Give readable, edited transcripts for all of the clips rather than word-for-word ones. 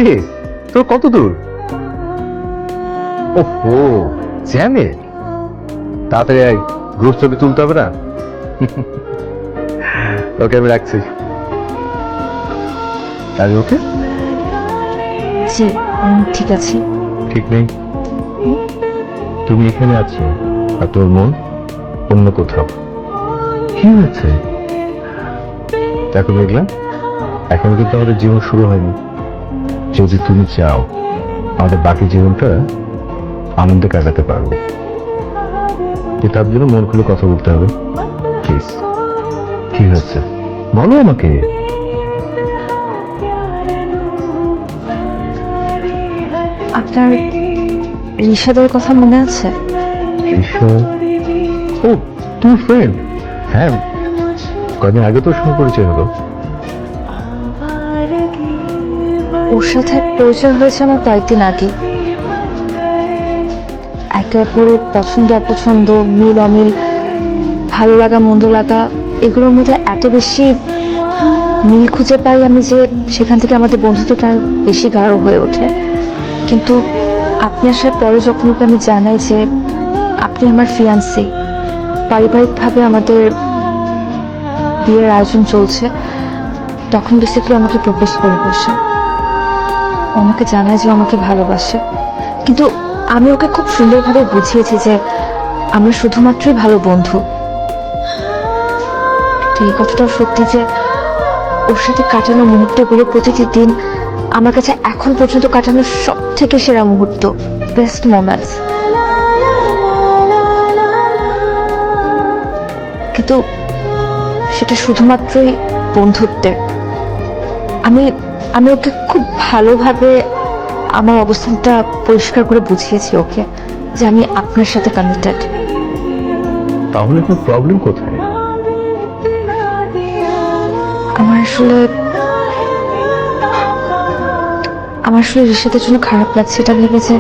রে তোর কত দূর? ওহো, জ্যামে। তাড়াতাড়ি আয়, গ্রুপ ছবি তুলতে হবে না? ওকে আমি রাখছি। আর ওকে জি, ঠিক আছে। ঠিক নেই, তুমি এখানে আছো আর তোর মন অন্য কোথাও। কি হয়েছে? দেখো মেঘলা, এখন কিন্তু আমাদের জীবন শুরু হয়নি। যদি তুমি চাও আমাদের বাকি জীবনটা আনন্দে কাটাতে পারবো, তার জন্য মন খুলে কথা বলতে হবে। প্লিজ, কি হয়েছে বলো আমাকে। আপনার রিশাদের কথা মনে আছে? ও, তুমি ফ্রেন্ড? হ্যাঁ, কদিন আগে তো সঙ্গে পরিচয় হলো। ওর সাথে পরিচয় হয়েছে আমার কয়েকদিন আগে। একে অপরের পছন্দ অপছন্দ, মিল অমিল, ভালো লাগা মন্দ লাগা, এগুলোর মধ্যে এত বেশি মিল খুঁজে পাই আমি যে সেখান থেকে আমাদের বন্ধুত্বটা বেশি গাঢ় হয়ে ওঠে। কিন্তু আপনি আসার পরে যখন ওকে আমি জানাই যে আপনি আমার ফিয়ান্সি, পারিবারিকভাবে আমাদের বিয়ের আয়োজন চলছে, তখন বেসিক্যালি আমাকে প্রপোজ করে বসে। ও আমাকে জানায় যে ও আমাকে ভালোবাসে, কিন্তু আমি ওকে খুব সুন্দরভাবে বুঝিয়েছি যে আমরা শুধুমাত্রই ভালো বন্ধু। তো এই কথাটাও সত্যি যে ওর সাথে কাটানো মুহূর্তগুলো প্রতিটি দিন আমার কাছে এখন পর্যন্ত কাটানোর সব থেকে সেরা মুহূর্ত, বেস্ট মোমেন্টস। কিন্তু সেটা শুধুমাত্রই বন্ধুত্বের। আমি আমি ওকে খুব ভালোভাবে আমার অবস্থানটা পরিষ্কার করে বুঝিয়েছি ওকে যে আমি আপনার সাথে কানেক্টেড। তাহলে এখন প্রবলেম কোথায়? আমার আসলে রিশাদের জন্য খারাপ লাগছে এটা ভেবে যে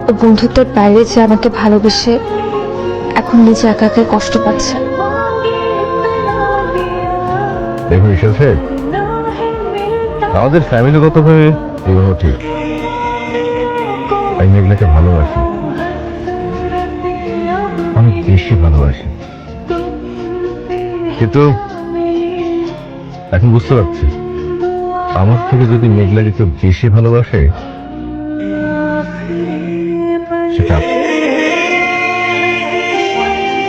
ও বন্ধুত্বের বাইরে যে আমাকে ভালোবেসে এখন নিজে একা একা কষ্ট পাচ্ছে। দেখুন এসেছে, আমাদের ফ্যামিলিগতভাবে বিবাহ ঠিক। আমি মেঘলাকে ভালোবাসি, অনেক বেশি ভালোবাসি। কিন্তু এখন বুঝতে পারছি আমার থেকে যদি মেঘলাকে কেউ বেশি ভালোবাসে সেটা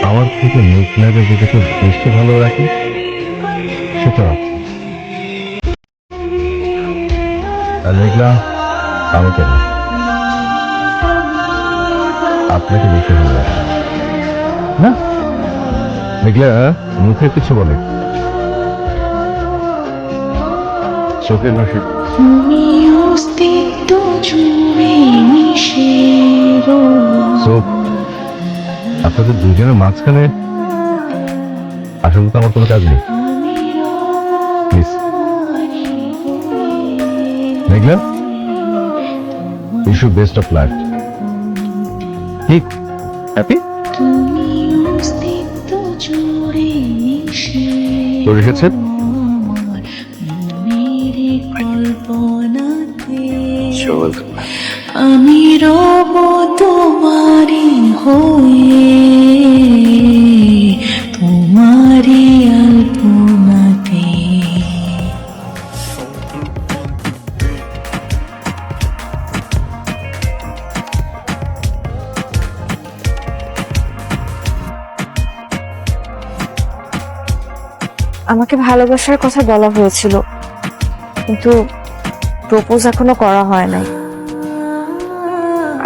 আমার থেকে মেঘলাকে যদি কেউ বেশি ভালো রাখে সেটা আর মেঘলা আমাকে না, আপনাকে বেশি ভালোবাসে না। মেঘলা মুখে কিছু বলে, চোখের ভাষা। আপনাদের দুজনের মাঝখানে আসলে তো আমার কোনো কাজ নেই। Meghla, wish you best of life. ঠিক, হ্যাপি? তোর এসেছে? আমি রব তোমারি হয়ে, তোমারি আলপনাতে। আমাকে ভালোবাসার কথা বলা হয়েছিল, কিন্তু প্রপোজ এখনো করা হয় নাই।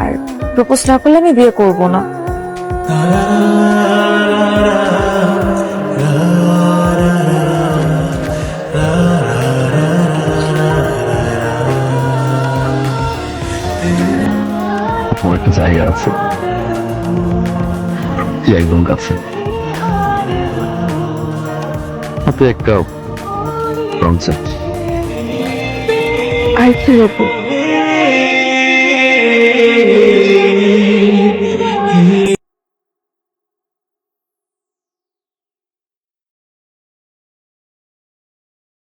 আর প্রপোজ না করলে আমি বিয়ে করব না। একটা জায়গা আছে একদম কাছে, হাতে একটা কনসেপ্ট। আর কি বলবো,